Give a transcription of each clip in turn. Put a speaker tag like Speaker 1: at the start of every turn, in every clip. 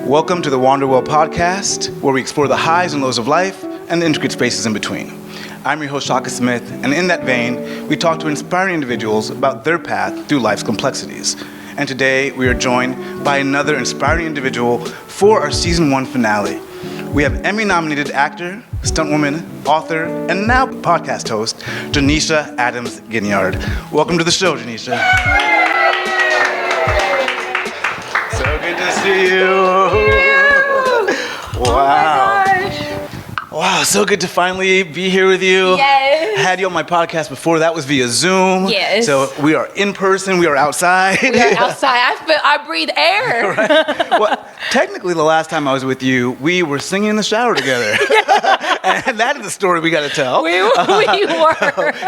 Speaker 1: Welcome to the Wanderwell podcast, where we explore the highs and lows of life and the intricate spaces in between. I'm your host, Shaka Smith, and in that vein, we talk to inspiring individuals about their path through life's complexities. And today, we are joined by another inspiring individual for our Season 1 finale. We have Emmy-nominated actor, stuntwoman, author, and now podcast host, Janisha Adams Ginyard. Welcome to the show, Janisha. So good to see you. Wow. Wow, so good to finally be here with you.
Speaker 2: Yes.
Speaker 1: Had you on my podcast before. That was via Zoom.
Speaker 2: Yes.
Speaker 1: So we are in person. We are outside.
Speaker 2: We are outside. I breathe air.
Speaker 1: Right. Well, technically, the last time I was with you, we were singing in the shower together. And that is the story we got to tell.
Speaker 2: We were.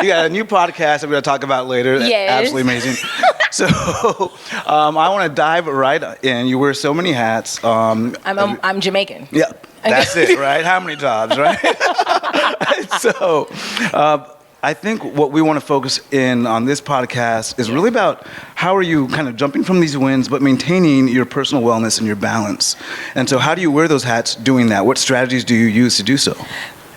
Speaker 1: You got a new podcast that we're going to talk about later. That's
Speaker 2: yes.
Speaker 1: absolutely amazing. So I want to dive right in. You wear so many hats.
Speaker 2: I'm Jamaican.
Speaker 1: Yeah. That's it, right? How many jobs, right? So I think what we want to focus in on this podcast is really about how are you kind of jumping from these wins, but maintaining your personal wellness and your balance. And so how do you wear those hats doing that? What strategies do you use to do so?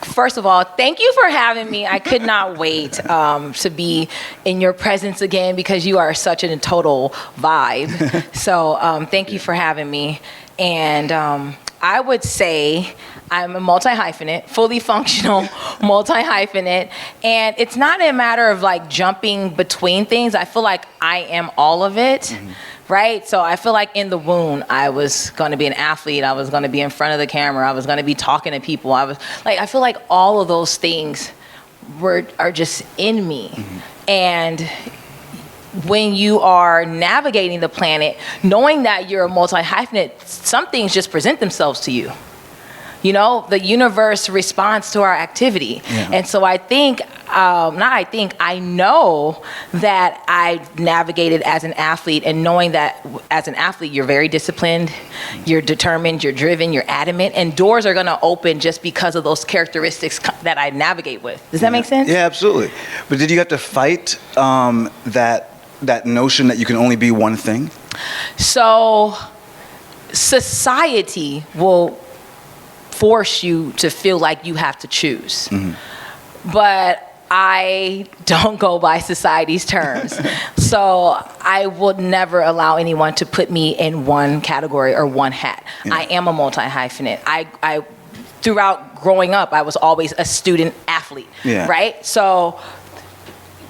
Speaker 2: First of all, thank you for having me. I could not wait to be in your presence again because you are such a total vibe. So thank you for having me. And I would say I'm a multi-hyphenate, fully functional multi-hyphenate. And it's not a matter of like jumping between things. I feel like I am all of it. Mm-hmm. Right? So I feel like in the womb, I was going to be an athlete. I was going to be in front of the camera. I was going to be talking to people. I feel like all of those things are just in me. Mm-hmm. And when you are navigating the planet, knowing that you're a multi-hyphenate, some things just present themselves to you. You know, the universe responds to our activity. Yeah. And so I know that I navigated as an athlete, and knowing that as an athlete, you're very disciplined, you're determined, you're driven, you're adamant, and doors are going to open just because of those characteristics that I navigate with. Does that make sense?
Speaker 1: Yeah, absolutely. But did you have to fight that notion that you can only be one thing?
Speaker 2: So society will force you to feel like you have to choose. Mm-hmm. But I don't go by society's terms. So I would never allow anyone to put me in one category or one hat. Yeah. I am a multi-hyphenate. I throughout growing up, I was always a student athlete, yeah. Right? So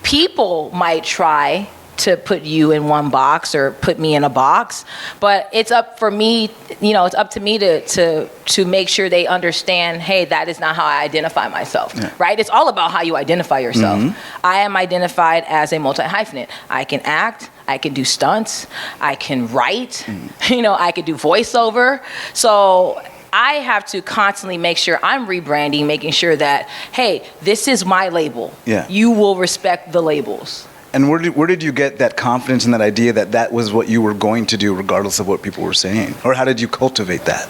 Speaker 2: people might try to put you in one box or put me in a box, but it's up for me, it's up to me to make sure they understand, hey, that is not how I identify myself, yeah. Right? It's all about how you identify yourself. Mm-hmm. I am identified as a multi-hyphenate. I can act, I can do stunts, I can write, I can do voiceover. So I have to constantly make sure I'm rebranding, making sure that, hey, this is my label. Yeah. You will respect the labels.
Speaker 1: And where did you get that confidence and that idea that was what you were going to do regardless of what people were saying? Or how did you cultivate that?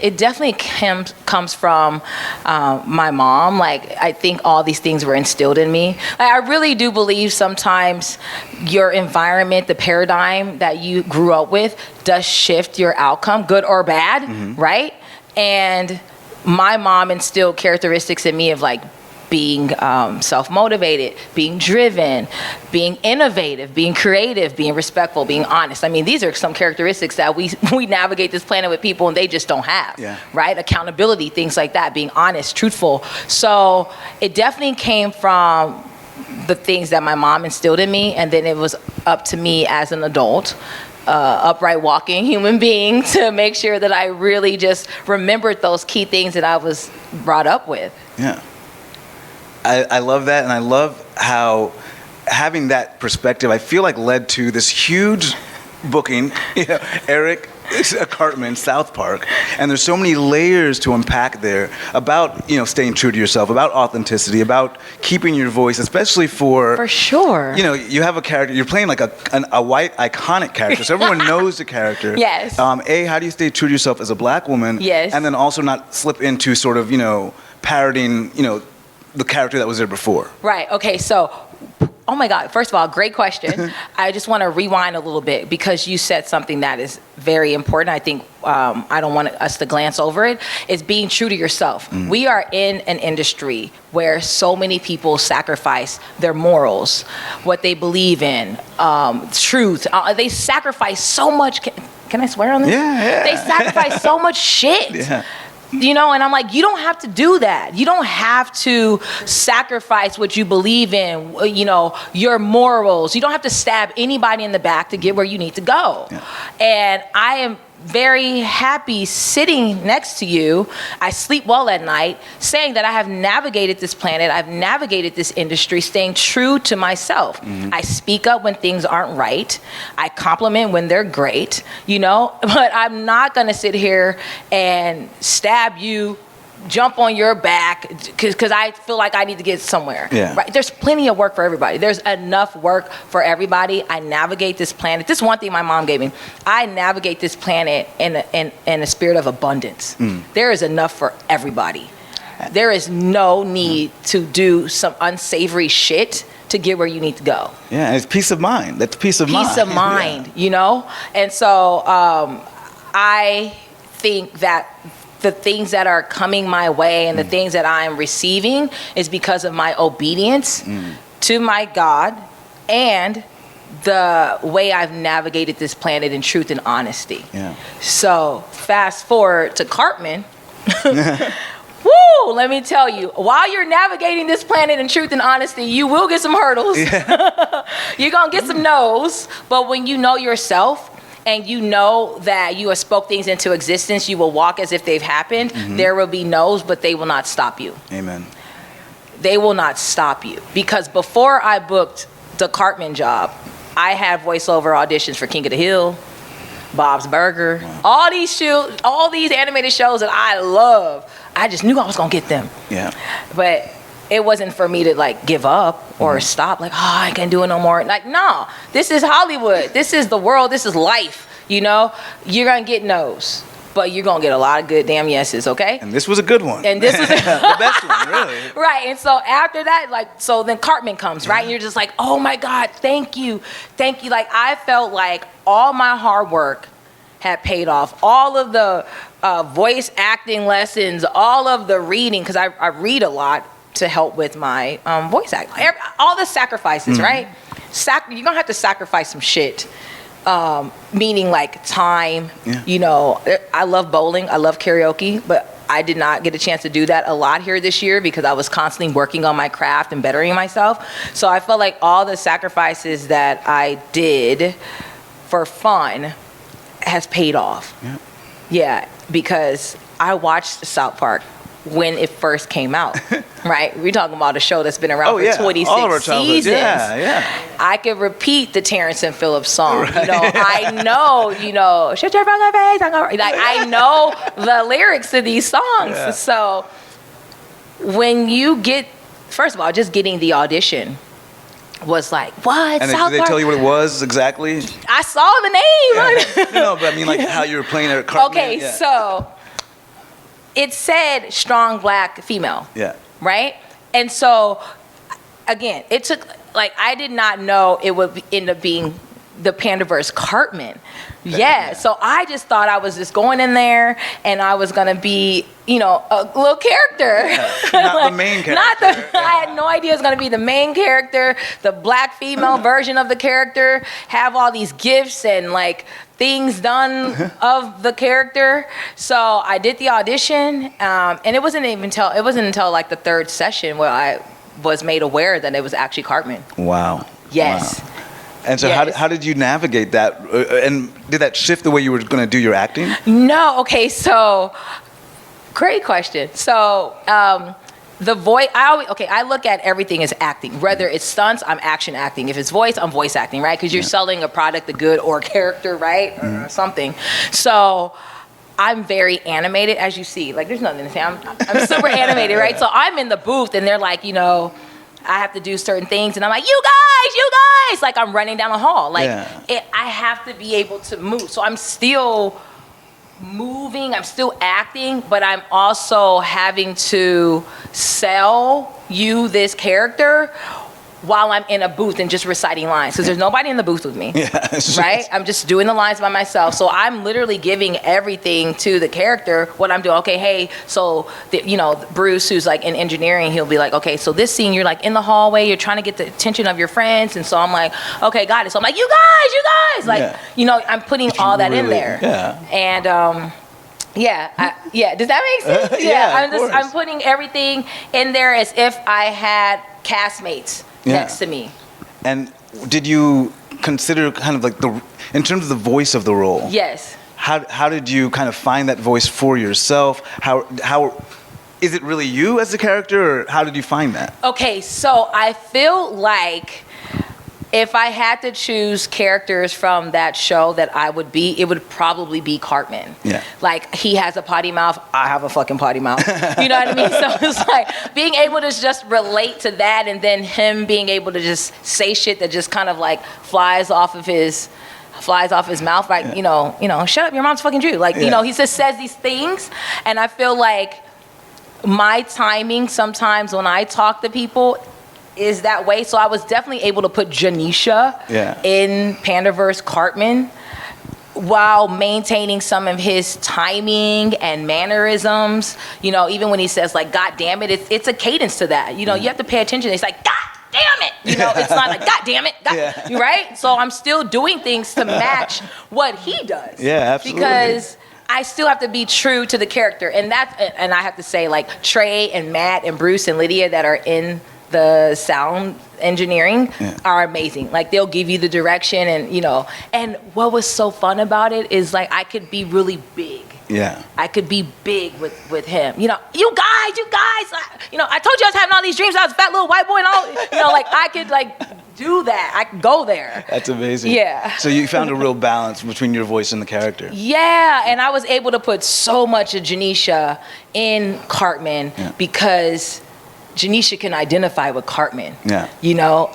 Speaker 2: It definitely comes from my mom. Like, I think all these things were instilled in me. I really do believe sometimes your environment, the paradigm that you grew up with, does shift your outcome, good or bad, mm-hmm. Right? And my mom instilled characteristics in me of like being self-motivated, being driven, being innovative, being creative, being respectful, being honest. I mean, these are some characteristics that we navigate this planet with people and they just don't have, yeah. Right? Accountability, things like that, being honest, truthful. So it definitely came from the things that my mom instilled in me, and then it was up to me as an adult, upright walking human being, to make sure that I really just remembered those key things that I was brought up with.
Speaker 1: Yeah. I love that, and I love how having that perspective, I feel like, led to this huge booking, Eric Cartman, South Park, and there's so many layers to unpack there about, staying true to yourself, about authenticity, about keeping your voice, especially for
Speaker 2: sure.
Speaker 1: You have a character, you're playing like a white iconic character, so everyone knows the character.
Speaker 2: Yes.
Speaker 1: How do you stay true to yourself as a black woman?
Speaker 2: Yes.
Speaker 1: And then also not slip into sort of, parroting, the character that was there before.
Speaker 2: Right. Okay. So Oh my God. First of all, great question. I just want to rewind a little bit because you said something that is very important. I think I don't want us to glance over it. It's being true to yourself. We are in an industry where so many people sacrifice their morals, what they believe in, truth. They sacrifice so much. Can I swear on this?
Speaker 1: Yeah.
Speaker 2: They sacrifice so much shit.
Speaker 1: Yeah.
Speaker 2: You know, and I'm like, you don't have to do that. You don't have to sacrifice what you believe in, you know, your morals. You don't have to stab anybody in the back to get where you need to go. Yeah. And I am very happy sitting next to you. I sleep well at night, saying that I have navigated this planet, I've navigated this industry, staying true to myself. I speak up when things aren't right. I compliment when they're great, you know, but I'm not going to sit here and stab you, jump on your back because I feel like I need to get somewhere.
Speaker 1: Yeah. Right?
Speaker 2: There's plenty of work for everybody. There's enough work for everybody. I navigate this planet. This is one thing my mom gave me. I navigate this planet in a spirit of abundance. There is enough for everybody. There is no need to do some unsavory shit to get where you need to go.
Speaker 1: Yeah, and it's peace of mind. That's peace of mind.
Speaker 2: Peace of mind, you know? And so I think that the things that are coming my way and the things that I am receiving is because of my obedience to my God and the way I've navigated this planet in truth and honesty. Yeah. So fast forward to Cartman. Woo! Let me tell you, while you're navigating this planet in truth and honesty, you will get some hurdles. Yeah. You're going to get some no's. But when you know yourself, and you know that you have spoke things into existence, you will walk as if they've happened. There will be no's, but they will not stop you.
Speaker 1: Amen.
Speaker 2: They will not stop you. Because before I booked the Cartman job, I had voiceover auditions for King of the Hill, Bob's Burger, all these animated shows that I love. I just knew I was gonna get them. Yeah. But it wasn't for me to like give up or stop, like, oh, I can't do it no more. Like, no, this is Hollywood. This is the world. This is life. You know, you're going to get no's, but you're going to get a lot of good damn yeses, okay?
Speaker 1: And this was a good one.
Speaker 2: And this was
Speaker 1: the best one, really.
Speaker 2: Right. And so after that, like, so then Cartman comes, right? And you're just like, oh my God, thank you. Thank you. Like, I felt like all my hard work had paid off. All of the voice acting lessons, all of the reading, because I read a lot to help with my voice act. All the sacrifices, right? You're gonna have to sacrifice some shit. Meaning like time. Yeah. You know, I love bowling, I love karaoke, but I did not get a chance to do that a lot here this year because I was constantly working on my craft and bettering myself. So I felt like all the sacrifices that I did for fun has paid off. Yeah, yeah, because I watched South Park when it first came out, right? We're talking about a show that's been around for 26 seasons.
Speaker 1: Yeah, yeah.
Speaker 2: I could repeat the Terrence and Phillips song. Right. You know, I know, you know, shut your fucking face. Like, I know the lyrics to these songs. Yeah. So when you get, first of all, just getting the audition was like, what?
Speaker 1: And did they tell you what it was exactly?
Speaker 2: I saw the name.
Speaker 1: Yeah. No, but I mean, like how you were playing at Cartman.
Speaker 2: Okay, so it said strong black female. Yeah. Right? And so, again, it took, like, I did not know it would end up being the Pandaverse Cartman. Yeah. So I just thought I was just going in there and I was going to be, you know, a little character.
Speaker 1: Yeah. Not like, the main character.
Speaker 2: I had no idea it was going to be the main character, the black female version of the character, have all these gifts and, like, things done of the character. So I did the audition, and it wasn't until like the third session where I was made aware that it was actually Cartman.
Speaker 1: Wow.
Speaker 2: Yes.
Speaker 1: Wow. And so how did you navigate that? And did that shift the way you were going to do your acting?
Speaker 2: No. Okay. So great question. So the voice, I look at everything as acting. Whether it's stunts, I'm action acting. If it's voice, I'm voice acting, right? Because you're selling a product, a good or character, right? Or something. So I'm very animated, as you see. Like, there's nothing to say. I'm super animated, right? So I'm in the booth, and they're like, you know, I have to do certain things, and I'm like, you guys, like I'm running down the hall. Like, I have to be able to move. So I'm still moving, I'm still acting, but I'm also having to sell you this character while I'm in a booth and just reciting lines, because there's nobody in the booth with me, right? I'm just doing the lines by myself. So I'm literally giving everything to the character, what I'm doing. Okay, hey, so, Bruce, who's like in engineering, he'll be like, okay, so this scene, you're like in the hallway, you're trying to get the attention of your friends. And so I'm like, okay, got it. So I'm like, you guys, like, I'm putting all that in there.
Speaker 1: Yeah.
Speaker 2: And, does that make sense? I'm putting everything in there as if I had castmates next to me. And
Speaker 1: did you consider kind of like in terms of the voice of the role?
Speaker 2: Yes.
Speaker 1: How did you kind of find that voice for yourself? How is it really you as a character, or how did you find that? Okay,
Speaker 2: so I feel like if I had to choose characters from that show that I would be, it would probably be Cartman.
Speaker 1: Yeah.
Speaker 2: Like, he has a potty mouth, I have a fucking potty mouth. You know what I mean? So it's like being able to just relate to that, and then him being able to just say shit that just kind of like flies off of his mouth, like, shut up, your mom's fucking Jew. Like, he just says these things, and I feel like my timing sometimes when I talk to people is that way. So I was definitely able to put Janisha in Pandaverse Cartman while maintaining some of his timing and mannerisms. Even when he says like, God damn it, it's a cadence to that. You have to pay attention. It's like, God damn it. It's not like, God damn it. Right? So I'm still doing things to match what he does.
Speaker 1: Yeah, absolutely.
Speaker 2: Because I still have to be true to the character. And I have to say, like, Trey and Matt and Bruce and Lydia that are in the sound engineering are amazing. Like, they'll give you the direction, and what was so fun about it is, like, I could be really big.
Speaker 1: Yeah.
Speaker 2: I could be big with him. You guys, I told you I was having all these dreams. I was a fat little white boy and all, like, I could, like, do that. I could go there.
Speaker 1: That's amazing.
Speaker 2: Yeah.
Speaker 1: So you found a real balance between your voice and the character. Yeah,
Speaker 2: and I was able to put so much of Janisha in Cartman because Janisha can identify with Cartman. Yeah.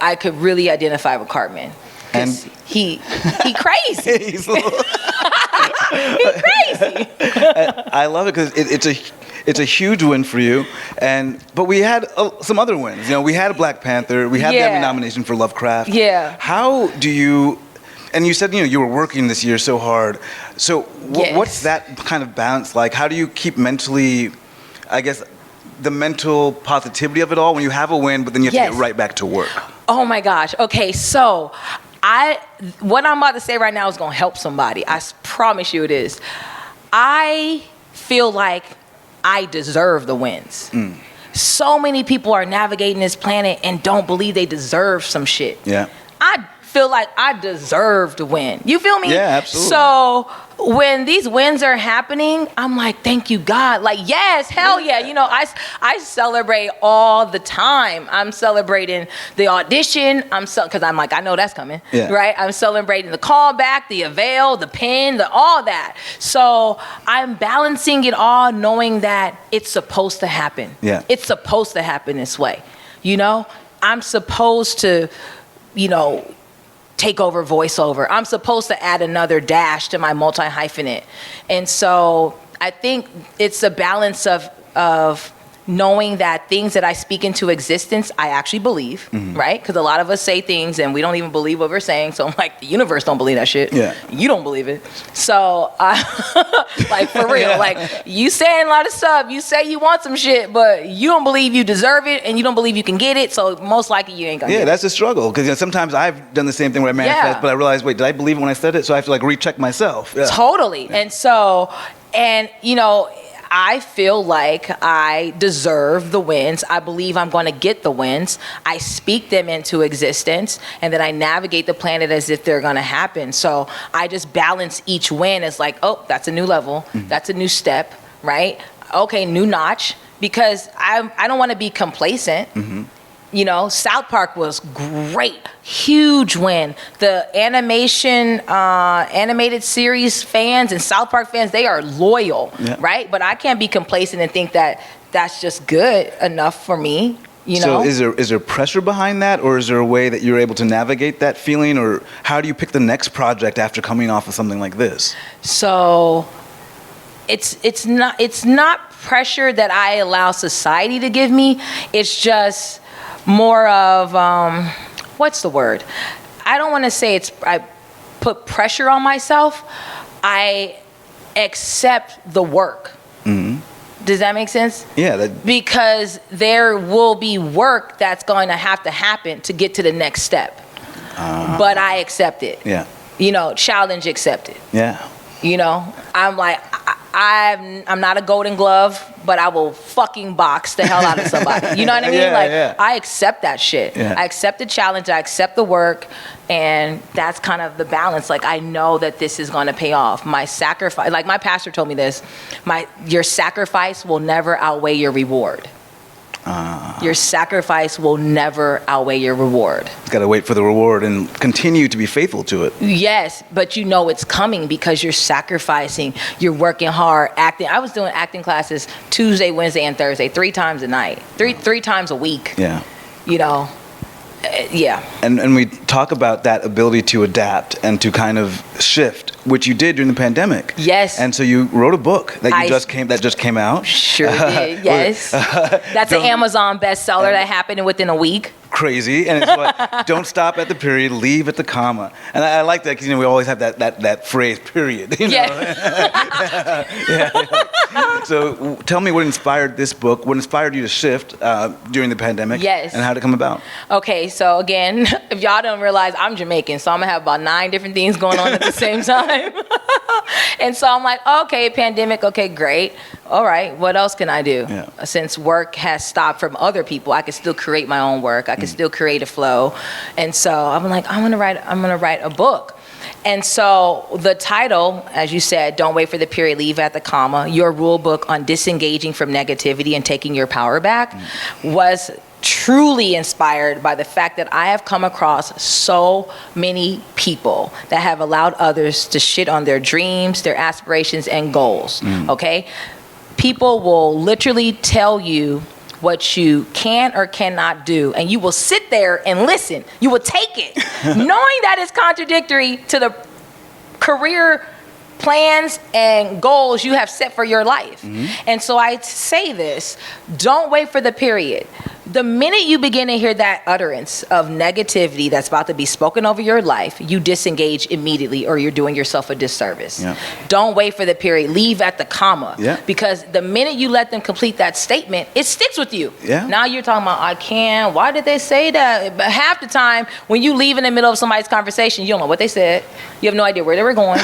Speaker 2: I could really identify with Cartman. And he crazy. He's crazy.
Speaker 1: I love it because it's a huge win for you. But we had some other wins. We had a Black Panther. We had the Emmy nomination for Lovecraft.
Speaker 2: Yeah.
Speaker 1: How do you? And you said you were working this year so hard. So what's that kind of balance like? How do you keep mentally, I guess, the mental positivity of it all when you have a win, but then you have to get right back to work?
Speaker 2: Oh my gosh. Okay, so what I'm about to say right now is going to help somebody. I promise you it is. I feel like I deserve the wins. So many people are navigating this planet and don't believe they deserve some shit.
Speaker 1: Yeah.
Speaker 2: I feel like I deserve to win. You feel me?
Speaker 1: Yeah, absolutely.
Speaker 2: So when these wins are happening, I'm like, thank you, God. Like, yes, hell yeah. I celebrate all the time. I'm celebrating the audition. Because I'm like, I know that's coming, right? I'm celebrating the callback, the avail, the pin, all that. So I'm balancing it all, knowing that it's supposed to happen.
Speaker 1: Yeah.
Speaker 2: It's supposed to happen this way. I'm supposed to, take over voiceover. I'm supposed to add another dash to my multi-hyphenate. And so I think it's a balance of knowing that things that I speak into existence, I actually believe, right? Because a lot of us say things and we don't even believe what we're saying. So I'm like, the universe don't believe that shit.
Speaker 1: Yeah.
Speaker 2: You don't believe it. So like, for real, like, you saying a lot of stuff, you say you want some shit, but you don't believe you deserve it and you don't believe you can get it. So most likely you ain't gonna get it.
Speaker 1: Yeah, that's a struggle. Because sometimes I've done the same thing where I manifest, but I realize, wait, did I believe it when I said it? So I have to like recheck myself. Yeah.
Speaker 2: Totally. Yeah. And I feel like I deserve the wins. I believe I'm going to get the wins. I speak them into existence, and then I navigate the planet as if they're going to happen. So I just balance each win as like, oh, that's a new level. That's a new step, right? Okay, new notch. Because I don't want to be complacent. South Park was great, huge win. The animated series fans and South Park fans, they are loyal, right? But I can't be complacent and think that that's just good enough for me.
Speaker 1: So is there pressure behind that, or is there a way that you're able to navigate that feeling, or how do you pick the next project after coming off of something like this?
Speaker 2: So it's not pressure that I allow society to give me. It's just more of, what's the word? I don't want to say I put pressure on myself. I accept the work. Mm-hmm. Does that make sense?
Speaker 1: Yeah.
Speaker 2: Because there will be work that's going to happen to get to the next step. But I accept it.
Speaker 1: Yeah.
Speaker 2: Challenge accepted.
Speaker 1: Yeah.
Speaker 2: I'm like, I'm not a golden glove, but I will fucking box the hell out of somebody. You know what I mean? I accept that shit. Yeah. I accept the challenge. I accept the work. And that's kind of the balance. Like, I know that this is going to pay off. My sacrifice, like my pastor told me this, your sacrifice will never outweigh your reward. Your sacrifice will never outweigh your reward.
Speaker 1: You've got to wait for the reward and continue to be faithful to it.
Speaker 2: Yes, but it's coming because you're sacrificing. You're working hard, acting. I was doing acting classes Tuesday, Wednesday, and Thursday, 3 times a night, three times a week.
Speaker 1: Yeah.
Speaker 2: Yeah.
Speaker 1: And we talk about that ability to adapt and to kind of shift, which you did during the pandemic.
Speaker 2: Yes.
Speaker 1: And so you wrote a book that just came out.
Speaker 2: Sure did. Yes. That's an Amazon bestseller that happened within a week.
Speaker 1: Crazy. And it's what, don't stop at the period, leave at the comma. And I like that because we always have that phrase, period.
Speaker 2: Yeah.
Speaker 1: Yeah. So tell me what inspired this book, what inspired you to shift during the pandemic.
Speaker 2: Yes.
Speaker 1: And how did it come about?
Speaker 2: Okay, so again, if y'all don't realize, I'm Jamaican, so I'm gonna have about 9 different things going on at the same time. And so I'm like, okay, pandemic, okay, great. All right, what else can I do? Yeah. Since work has stopped from other people, I can still create my own work. I can still create a flow. And so I'm like, I'm gonna write a book. And so the title, as you said, Don't Wait for the Period, Leave at the Comma, your rule book on disengaging from negativity and taking your power back, was truly inspired by the fact that I have come across so many people that have allowed others to shit on their dreams, their aspirations, and goals, okay? People will literally tell you what you can or cannot do, and you will sit there and listen. You will take it, knowing that it's contradictory to the career plans and goals you have set for your life. And so I say this, don't wait for the period. The minute you begin to hear that utterance of negativity that's about to be spoken over your life, you disengage immediately or you're doing yourself a disservice. Yeah. Don't wait for the period. Leave at the comma. Yeah. Because the minute you let them complete that statement, it sticks with you. Yeah. Now you're talking about, I can't. Why did they say that? But half the time, when you leave in the middle of somebody's conversation, you don't know what they said. You have no idea where they were going.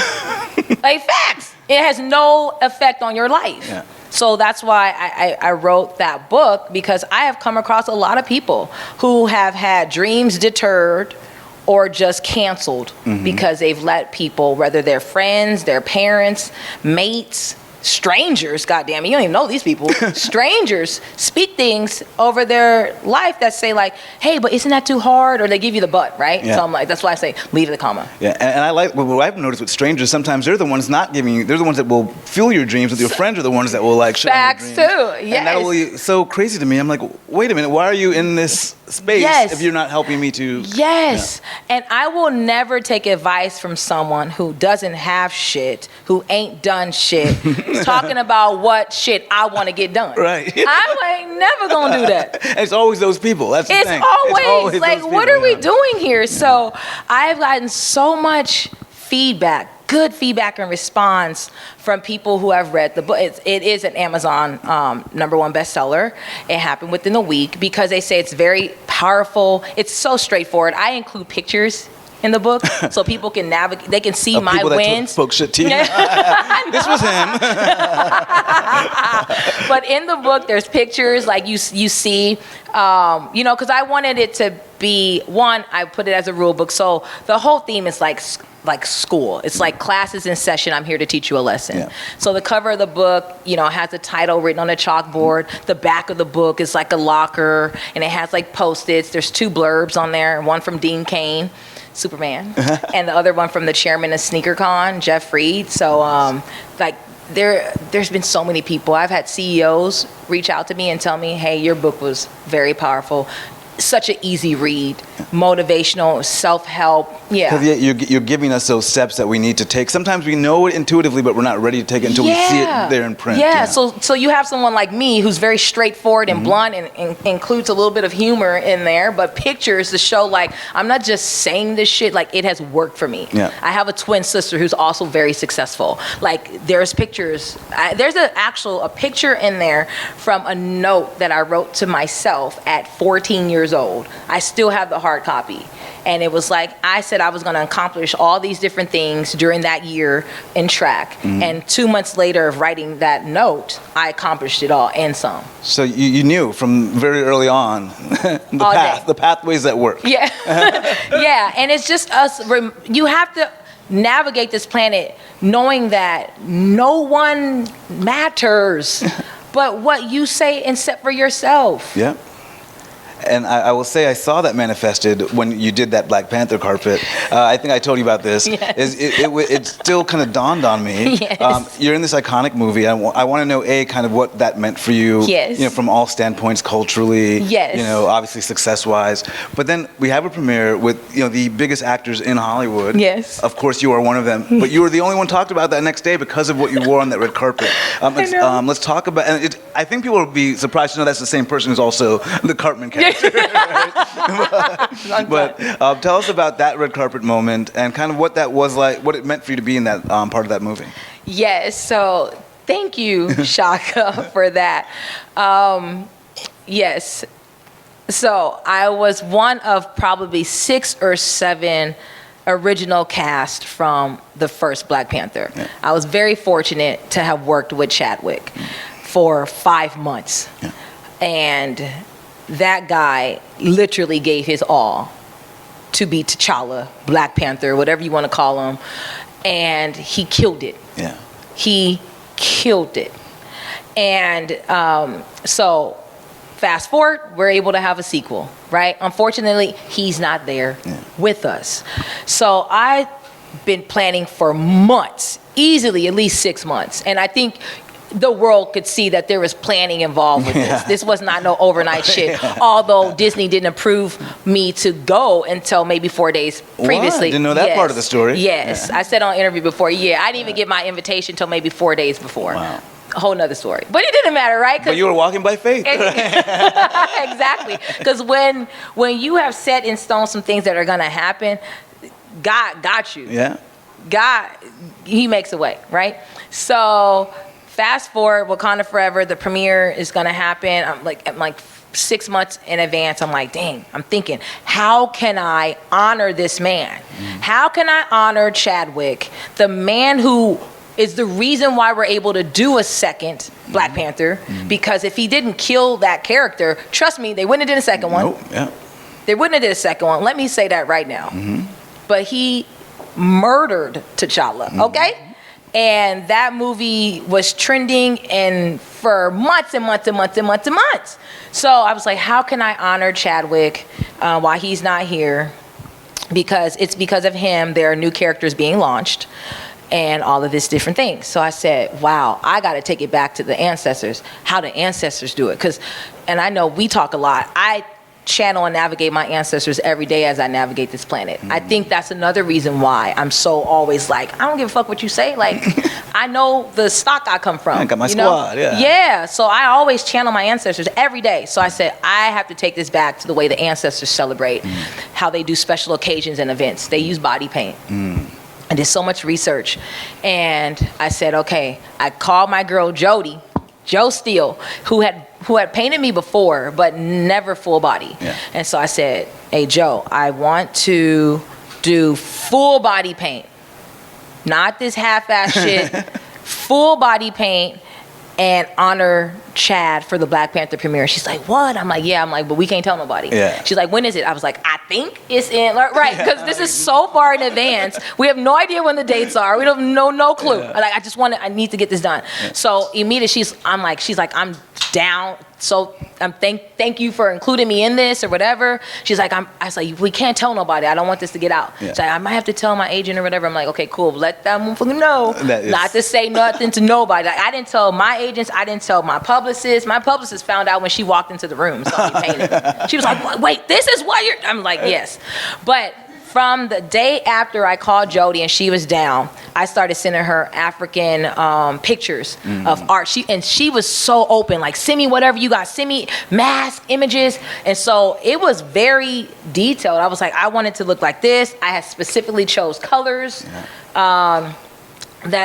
Speaker 2: Like, facts. It has no effect on your life. Yeah. So that's why I wrote that book, because I have come across a lot of people who have had dreams deterred or just canceled because they've let people, whether they're friends, their parents, mates, strangers, goddamn it, you don't even know these people, strangers speak things over their life that say like, hey, but isn't that too hard? Or they give you the but, right? Yeah. So I'm like, that's why I say, leave the comma. Yeah,
Speaker 1: and I like, what I've noticed with strangers, sometimes they're the ones not giving you, they're the ones that will fuel your dreams, with your friends are the ones that will like shut
Speaker 2: facts too, yes.
Speaker 1: And that will be so crazy to me. I'm like, wait a minute, why are you in this space if you're not helping me to...
Speaker 2: Yes, and I will never take advice from someone who doesn't have shit, who ain't done shit, talking about what shit I want to get done.
Speaker 1: Right.
Speaker 2: I ain't never gonna do that.
Speaker 1: It's always those people. That's the thing.
Speaker 2: It's always like, what are we doing here? So I've gotten so much feedback, good feedback and response from people who have read the book. It is an Amazon #1 bestseller. It happened within a week because they say it's very powerful. It's so straightforward. I include pictures in the book so people can navigate, they can see my wins.
Speaker 1: Spoke shit to you. This was him.
Speaker 2: But in the book there's pictures, like you see, because I wanted it to be, one, I put it as a rule book, so the whole theme is like school. It's like classes in session, I'm here to teach you a lesson. Yeah. So the cover of the book, has a title written on a chalkboard. The back of the book is like a locker, and it has like Post-its. There's 2 blurbs on there, one from Dean Cain, Superman, and the other one from the chairman of SneakerCon, Jeff Fried. So there's been so many people. I've had CEOs reach out to me and tell me, hey, your book was very powerful. such an easy read, motivational, self-help. Yeah.
Speaker 1: Because you're giving us those steps that we need to take. Sometimes we know it intuitively, but we're not ready to take it until we see it there in print.
Speaker 2: Yeah. So you have someone like me who's very straightforward and blunt and includes a little bit of humor in there, but pictures to show like I'm not just saying this shit, like it has worked for me.
Speaker 1: Yeah.
Speaker 2: I have a twin sister who's also very successful. Like there's pictures. There's a picture in there from a note that I wrote to myself at 14 years old. I still have the hard copy. And it was like, I said I was going to accomplish all these different things during that year in track. And 2 months later of writing that note, I accomplished it all and some.
Speaker 1: So you knew from very early on the pathways that work.
Speaker 2: Yeah. Yeah. And it's just us. You have to navigate this planet knowing that no one matters but what you say and set for yourself.
Speaker 1: Yeah. And I will say I saw that manifested when you did that Black Panther carpet. I think I told you about this.
Speaker 2: Yes.
Speaker 1: It still kind of dawned on me.
Speaker 2: Yes.
Speaker 1: You're in this iconic movie. I want to know, kind of what that meant for you.
Speaker 2: Yes.
Speaker 1: You know, from all standpoints, culturally.
Speaker 2: Yes.
Speaker 1: You know, obviously success-wise. But then we have a premiere with the biggest actors in Hollywood.
Speaker 2: Yes.
Speaker 1: Of course, you are one of them. But you were the only one talked about that next day because of what you wore on that red carpet. Let's talk about. And I think people will be surprised to know that's the same person who's also the Cartman character. but tell us about that red carpet moment and kind of what that was like, what it meant for you to be in that part of that movie.
Speaker 2: Yes, so thank you, Shaka, for that. Yes, so I was one of probably 6 or 7 original cast from the first Black Panther.
Speaker 1: Yeah.
Speaker 2: I was very fortunate to have worked with Chadwick for 5 months.
Speaker 1: Yeah.
Speaker 2: And that guy literally gave his all to be T'Challa, Black Panther, whatever you want to call him. And he killed it.
Speaker 1: Yeah.
Speaker 2: He killed it. And so fast forward, we're able to have a sequel, right? Unfortunately, he's not there with us. So I've been planning for months, easily at least 6 months. And I think the world could see that there was planning involved with this. This was not no overnight shit. Although Disney didn't approve me to go until maybe 4 days previously.
Speaker 1: Didn't know that part of the story.
Speaker 2: Yes. I said on interview before, I didn't even get my invitation until maybe 4 days before.
Speaker 1: Wow.
Speaker 2: A whole nother story. But it didn't matter, right?
Speaker 1: But you were walking by faith.
Speaker 2: Exactly. Because when you have set in stone some things that are going to happen, God got you.
Speaker 1: Yeah.
Speaker 2: God, he makes a way, right? So fast forward, Wakanda Forever, the premiere is going to happen. I'm like 6 months in advance. I'm like, dang, I'm thinking, how can I honor this man? How can I honor Chadwick, the man who is the reason why we're able to do a second Black Panther? Because if he didn't kill that character, trust me, they wouldn't have did a second one.
Speaker 1: Nope. Yeah.
Speaker 2: They wouldn't have did a second one. Let me say that right now. But he murdered T'Challa, okay? And that movie was trending and for months and months and months and months and months. So I was like, how can I honor Chadwick while he's not here? Because it's because of him there are new characters being launched and all of this different things. So I said, wow, I got to take it back to the ancestors, how the ancestors do it. And I know we talk a lot. I channel and navigate my ancestors every day as I navigate this planet. I think that's another reason why I'm so always like, I don't give a fuck what you say. Like, I know the stock I come from.
Speaker 1: I got my squad, yeah.
Speaker 2: Yeah, so I always channel my ancestors every day. So I said, I have to take this back to the way the ancestors celebrate, how they do special occasions and events. They use body paint. I did so much research. And I said, okay, I called my girl Jody, Joe Steele, who had painted me before, but never full body.
Speaker 1: Yeah.
Speaker 2: And so I said, hey, Joe, I want to do full body paint. Not this half-ass shit. Full body paint and honor Chad for the Black Panther premiere. She's like, what? I'm like, yeah. I'm like, but we can't tell nobody.
Speaker 1: Yeah.
Speaker 2: She's like, when is it? I was like, I think it's in, right, because this is so far in advance. We have no idea when the dates are. We don't know, no clue.
Speaker 1: Yeah.
Speaker 2: Like, I need to get this done.
Speaker 1: Yeah.
Speaker 2: So immediately she's like, I'm down. So thank you for including me in this or whatever. She's like, I was like, we can't tell nobody. I don't want this to get out. Yeah. So I might have to tell my agent or whatever. I'm like, okay, cool. Let that motherfucker know not to say nothing to nobody. Like, I didn't tell my agents. I didn't tell my publicist. My publicist found out when she walked into the room. So he painted. She was like, wait, this is what you're. I'm like, yes. But from the day after I called Jody and she was down, I started sending her African pictures of art. She was so open, like, send me whatever you got, send me mask images. And so it was very detailed. I was like, I want it to look like this. I had specifically chose colors that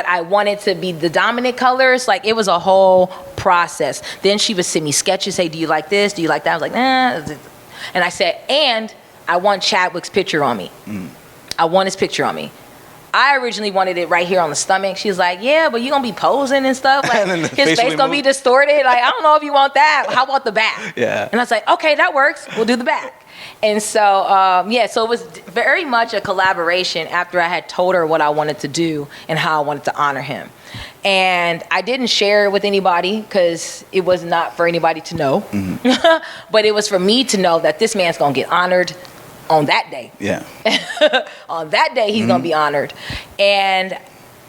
Speaker 2: I wanted to be the dominant colors. Like, it was a whole process. Then she would send me sketches, say, do you like this? Do you like that? I was like, nah. And I said, and I want Chadwick's picture on me. I want his picture on me. I originally wanted it right here on the stomach. She was like, yeah, but you gonna be posing and stuff. Like, his face gonna be distorted. Like, I don't know if you want that. How about the back? Yeah. And I was like, okay, that works. We'll do the back. And so, so it was very much a collaboration after I had told her what I wanted to do and how I wanted to honor him. And I didn't share it with anybody because it was not for anybody to know. But it was for me to know that this man's gonna get honored on that day. Yeah. On that day, he's gonna be honored. And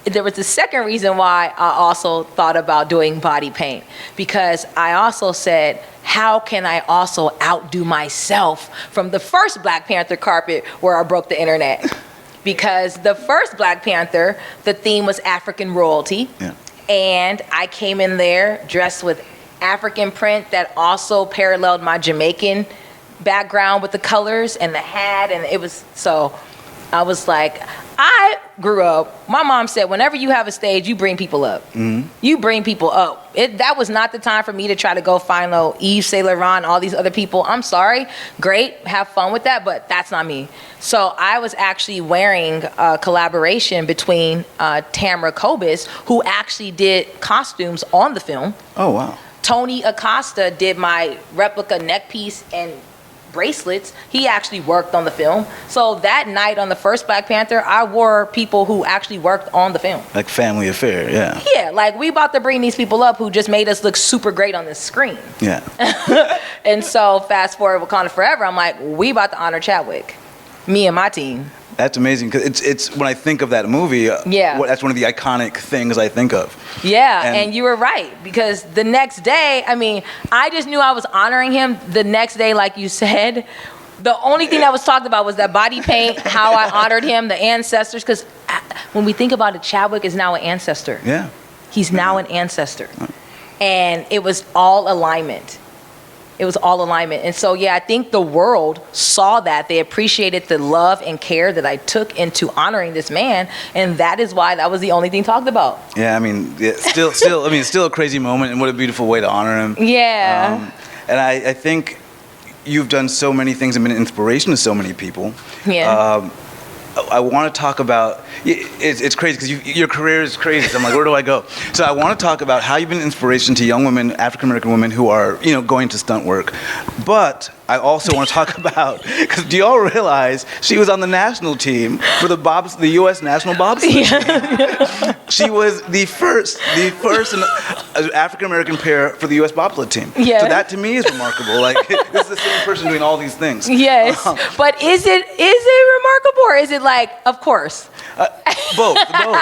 Speaker 2: there was the second reason why I also thought about doing body paint, because I also said, how can I also outdo myself from the first Black Panther carpet where I broke the internet? Because the first Black Panther, the theme was African royalty. Yeah. And I came in there dressed with African print that also paralleled my Jamaican background with the colors and the hat. And it was, so I was like, I grew up, my mom said, whenever you have a stage, you bring people up. You bring people up. That was not the time for me to try to go find Yves Saint Laurent, all these other people. I'm sorry. Great. Have fun with that. But that's not me. So I was actually wearing a collaboration between Tamara Kobus, who actually did costumes on the film. Oh, wow. Tony Acosta did my replica neck piece and bracelets. He actually worked on the film. So that night on the first Black Panther, I wore people who actually worked on the film. Like family affair, yeah. Yeah, like we about to bring these people up who just made us look super great on this screen. Yeah. And so fast forward Wakanda Forever, I'm like, we about to honor Chadwick. Me and my team. That's amazing, because it's when I think of that movie, that's one of the iconic things I think of. Yeah, and you were right, because the next day, I mean, I just knew I was honoring him. The next day, like you said, the only thing that was talked about was that body paint, how I honored him, the ancestors, because when we think about it, Chadwick is now an ancestor. Yeah. He's now an ancestor. And it was all alignment. It was all alignment. And so, yeah, I think the world saw that. They appreciated the love and care that I took into honoring this man. And that is why that was the only thing talked about. Yeah, I mean, still, still a crazy moment, and what a beautiful way to honor him. Yeah. And I think you've done so many things and been an inspiration to so many people. Yeah. I want to talk about, it's crazy because your career is crazy. So I'm like, where do I go? So I want to talk about how you've been an inspiration to young women, African-American women who are, going to stunt work. But I also want to talk about, because do y'all realize she was on the national team for the U.S. national bobsled team? She was the first African-American pair for the U.S. bobsled team. Yeah. So that to me is remarkable. Like, this is the same person doing all these things. Yes. But is it remarkable, or is it like, of course? Both.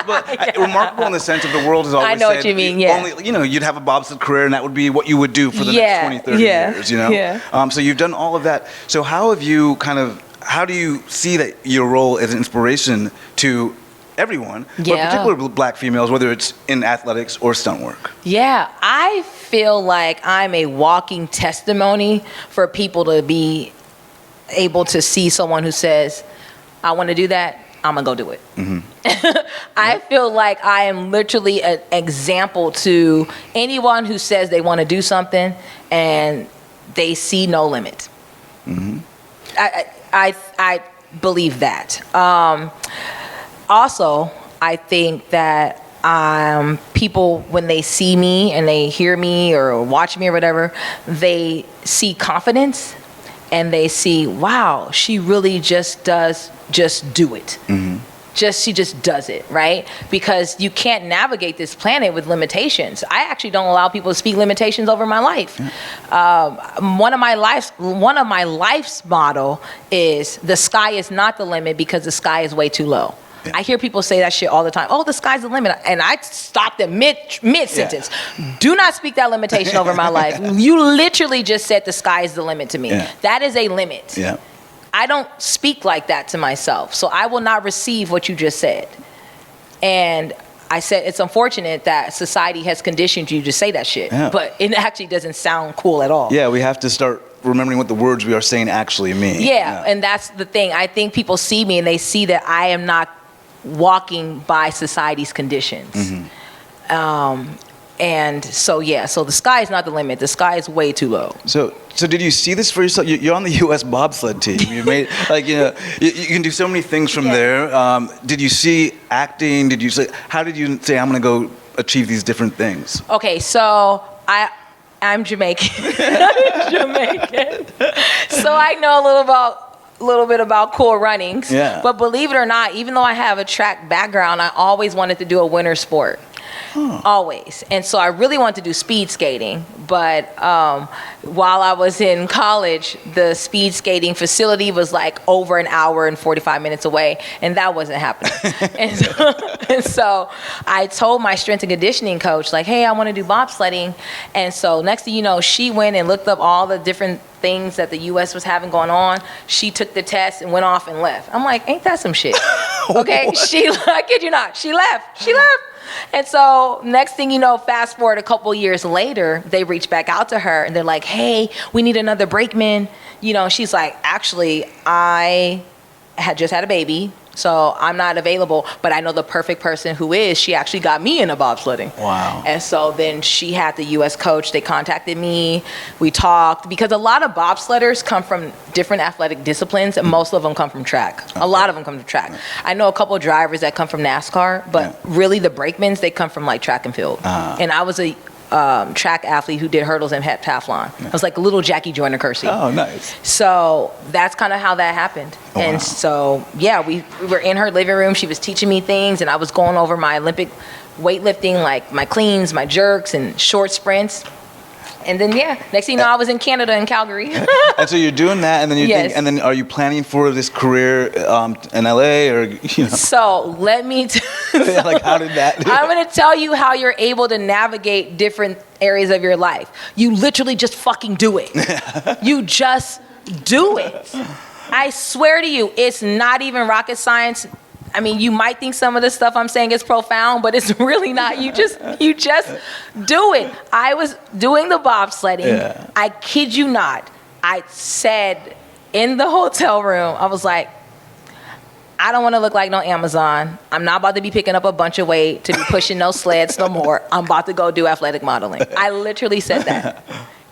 Speaker 2: But remarkable in the sense of the world has always said, I know what you mean, yeah. Only, you'd have a bobsled career and that would be what you would do for the next 20, 30 years, Yeah. So you've done all of that. So how do you see that your role as an inspiration to everyone, but particularly Black females, whether it's in athletics or stunt work? Yeah, I feel like I'm a walking testimony for people to be able to see someone who says, I want to do that, I'm going to go do it. Mm-hmm. I feel like I am literally an example to anyone who says they want to do something and they see no limit. Mm-hmm. I believe that. Also, I think that people, when they see me and they hear me or watch me or whatever, they see confidence and they see, wow, she really just do it. Mm-hmm. she just does it, right? Because you can't navigate this planet with limitations. I actually don't allow people to speak limitations over my life. One of my life's motto is the sky is not the limit because the sky is way too low. I hear people say that shit all the time. Oh, the sky's the limit. And I stop them mid-sentence. Do not speak that limitation over my life. You literally just said the sky is the limit to me. That is a limit. I don't speak like that to myself. So I will not receive what you just said. And I said, it's unfortunate that society has conditioned you to say that shit. But it actually doesn't sound cool at all.
Speaker 1: Yeah, we have to start remembering what the words we are saying actually mean.
Speaker 2: And that's the thing. I think people see me and they see that I am not walking by society's conditions. And so the sky is not the limit. The sky is way too low.
Speaker 1: So did you see this for yourself? You're on the U.S. bobsled team. You made you can do so many things from there. Did you see acting? How did you say I'm going to go achieve these different things?
Speaker 2: Okay, so I'm Jamaican. I'm Jamaican. So I know a little bit about cool runnings. But believe it or not, even though I have a track background, I always wanted to do a winter sport. Always. And so I really wanted to do speed skating, but while I was in college, the speed skating facility was like over an hour and 45 minutes away, and that wasn't happening. and so I told my strength and conditioning coach, like, hey, I want to do bobsledding. And so next thing you know, she went and looked up all the different things that the U.S. was having going on. She took the test and went off and left. I'm like, ain't that some shit? Okay, I kid you not, she left. And so next thing you know, fast forward a couple years later, they reach back out to her and they're like, hey, we need another brakeman. She's like, actually, I had just had a baby, so I'm not available, but I know the perfect person who is. She actually got me into bobsledding. Wow. And so then she had the U.S. coach. They contacted me. We talked, because a lot of bobsledders come from different athletic disciplines, and most of them come from track. A lot of them come from track. I know a couple of drivers that come from NASCAR, but really the brakemans, they come from like track and field. And I was a track athlete who did hurdles and heptathlon. I was like a little Jackie Joyner-Kersee. Oh, nice. So that's kind of how that happened. And so, we were in her living room. She was teaching me things, and I was going over my Olympic weightlifting, like my cleans, my jerks, and short sprints. And then, next thing you know, I was in Canada, in Calgary.
Speaker 1: And so you're doing that, and then and then are you planning for this career in LA, or
Speaker 2: So let me.
Speaker 1: How did that?
Speaker 2: I'm going to tell you how you're able to navigate different areas of your life. You literally just fucking do it. You just do it. I swear to you, it's not even rocket science. I mean, you might think some of the stuff I'm saying is profound, but it's really not. You just do it. I was doing the bobsledding. I kid you not. I said in the hotel room, I was like, I don't want to look like no Amazon. I'm not about to be picking up a bunch of weight to be pushing no sleds no more. I'm about to go do athletic modeling. I literally said that.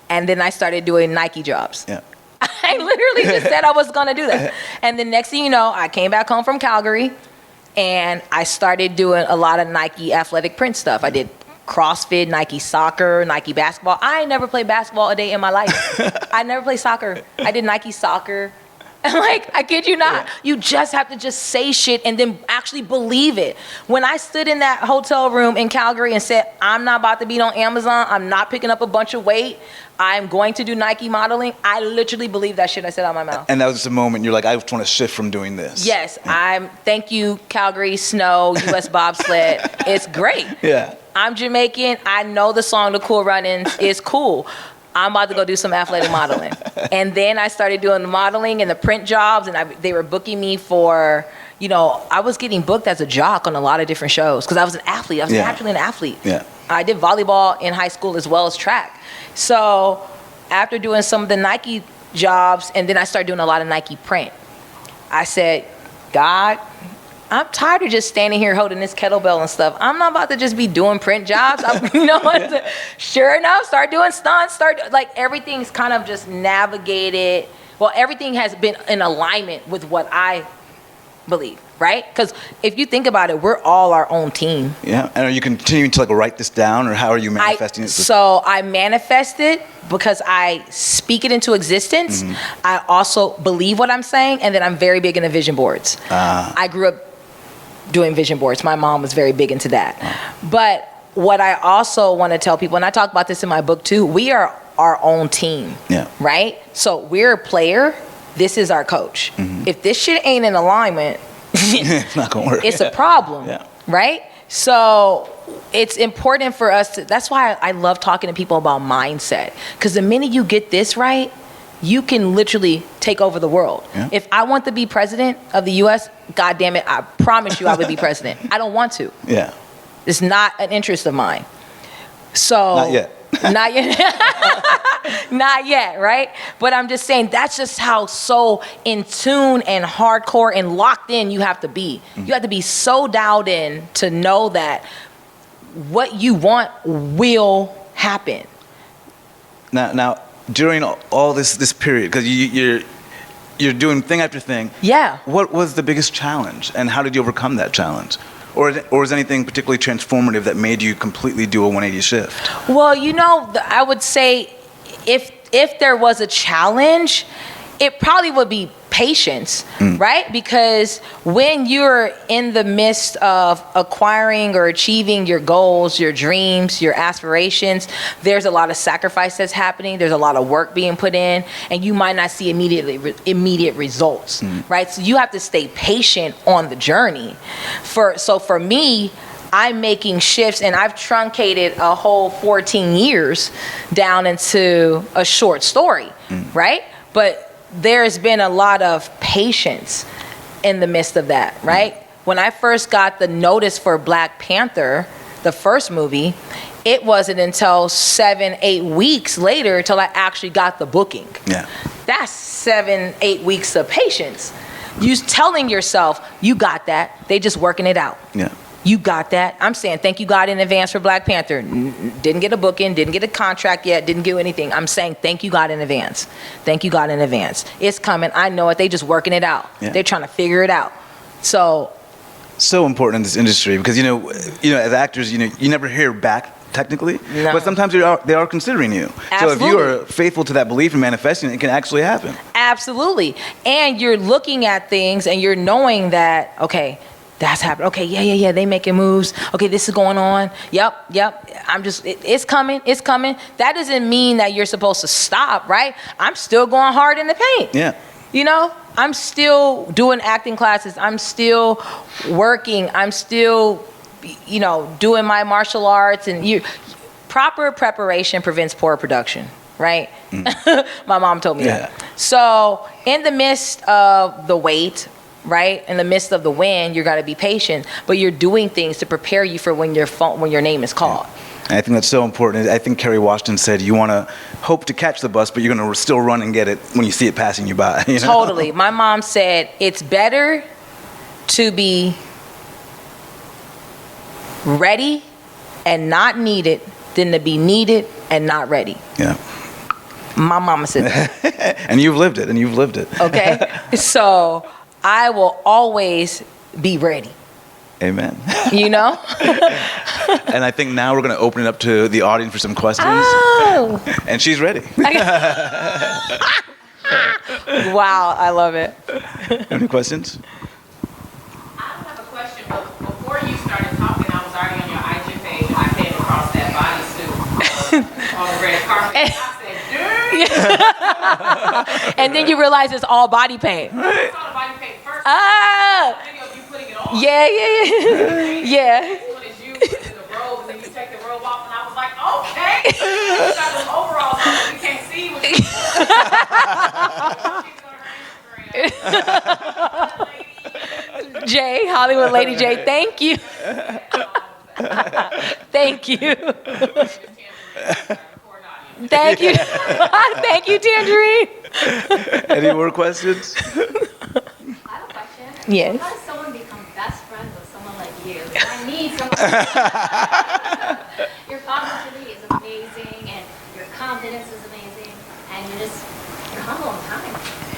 Speaker 2: And then I started doing Nike jobs. I literally just said I was going to do that. And the next thing you know, I came back home from Calgary and I started doing a lot of Nike athletic print stuff. I did CrossFit, Nike soccer, Nike basketball. I never played basketball a day in my life. I never played soccer. I did Nike soccer. Like, I kid you not. You just have to just say shit and then actually believe it. When I stood in that hotel room in Calgary and said, I'm not about to be on Amazon, I'm not picking up a bunch of weight, I'm going to do Nike modeling, I literally believed that shit I said out of my mouth.
Speaker 1: And that was the moment you're like, I just want to shift from doing this.
Speaker 2: Yes, thank you, Calgary, snow, U.S. bobsled. It's great. I'm Jamaican. I know the song The Cool Runnings is cool. I'm about to go do some athletic modeling. And then I started doing the modeling and the print jobs, and they were booking me for, I was getting booked as a jock on a lot of different shows because I was an athlete. I was naturally an athlete. I did volleyball in high school as well as track. So after doing some of the Nike jobs, and then I started doing a lot of Nike print, I said, God, I'm tired of just standing here holding this kettlebell and stuff. I'm not about to just be doing print jobs. Sure enough, start doing stunts, everything's kind of just navigated. Well, everything has been in alignment with what I believe, right? Because if you think about it, we're all our own team.
Speaker 1: And are you continuing to write this down, or how are you manifesting it?
Speaker 2: So I manifest it because I speak it into existence. I also believe what I'm saying, and then I'm very big into vision boards. I grew up doing vision boards. My mom was very big into that. But what I also want to tell people, and I talk about this in my book too, we are our own team, right? So we're a player. This is our coach. If this shit ain't in alignment,
Speaker 1: it's not gonna work.
Speaker 2: It's a problem, right? So it's important for us to, that's why I love talking to people about mindset. Because the minute you get this right, you can literally take over the world. If I want to be president of the US, God damn it, I promise you I would be president. I don't want to. It's not an interest of mine. So
Speaker 1: not yet.
Speaker 2: Not yet. Not yet, right? But I'm just saying that's just how so in tune and hardcore and locked in you have to be. You have to be so dialed in to know that what you want will happen.
Speaker 1: Now during all this period, because you're doing thing after thing. What was the biggest challenge, and how did you overcome that challenge? Or is anything particularly transformative that made you completely do a 180 shift?
Speaker 2: Well, I would say if there was a challenge, it probably would be patience, right? Because when you're in the midst of acquiring or achieving your goals, your dreams, your aspirations, there's a lot of sacrifice that's happening. There's a lot of work being put in, and you might not see immediate results, right? So you have to stay patient on the journey. So for me, I'm making shifts, and I've truncated a whole 14 years down into a short story, right? But there's been a lot of patience in the midst of that, right? When I first got the notice for Black Panther, the first movie, it wasn't until 7-8 weeks later till I actually got the booking. That's 7-8 weeks of patience. You telling yourself, you got that. They just working it out. You got that. I'm saying thank you, God, in advance for Black Panther. Didn't get a booking, didn't get a contract yet, didn't do anything. I'm saying thank you, God, in advance. Thank you, God, in advance. It's coming. I know it. They just working it out. They're trying to figure it out. So
Speaker 1: important in this industry because, as actors, you never hear back technically, but sometimes they are considering you.
Speaker 2: Absolutely.
Speaker 1: So if you are faithful to that belief and manifesting it, can actually happen.
Speaker 2: Absolutely. And you're looking at things and you're knowing that, okay, that's happening. Okay, yeah. They making moves. Okay, this is going on. Yep. It's coming. That doesn't mean that you're supposed to stop, right? I'm still going hard in the paint. I'm still doing acting classes. I'm still working. I'm still, doing my martial arts. And proper preparation prevents poor production, right? My mom told me that. So in the midst of the wait, right? In the midst of the win, you're got to be patient, but you're doing things to prepare you for when your name is called.
Speaker 1: And I think that's so important. I think Kerry Washington said you want to hope to catch the bus, but you're going to still run and get it when you see it passing you by.
Speaker 2: Totally. My mom said it's better to be ready and not needed than to be needed and not ready. My mama said that.
Speaker 1: And you've lived it.
Speaker 2: Okay? So I will always be ready.
Speaker 1: Amen.
Speaker 2: And
Speaker 1: I think now we're going to open it up to the audience for some questions.
Speaker 2: Oh.
Speaker 1: And she's ready.
Speaker 2: Wow, I love it.
Speaker 1: Any questions?
Speaker 3: I don't have a question, but before you started talking, I was already on your IG page and I came across that bodysuit on the red carpet. And I said, dude.
Speaker 2: And then you realize it's all body paint.
Speaker 3: I saw the body paint first.
Speaker 2: Ah.
Speaker 3: Video of you putting it on.
Speaker 2: Yeah.
Speaker 3: As soon as you put in the robe and then you take the robe off, and I was like, okay. You got those overalls on, so we can't see what you
Speaker 2: Jay, Hollywood Lady J, thank you. Thank you. Thank you. Thank you, Tangerine.
Speaker 1: Any more questions?
Speaker 4: I have a question.
Speaker 2: Yes.
Speaker 4: How does someone become best friends with someone like you? Like, I need someone like you. Your positivity is amazing, and your confidence is amazing, and you're humble and kind.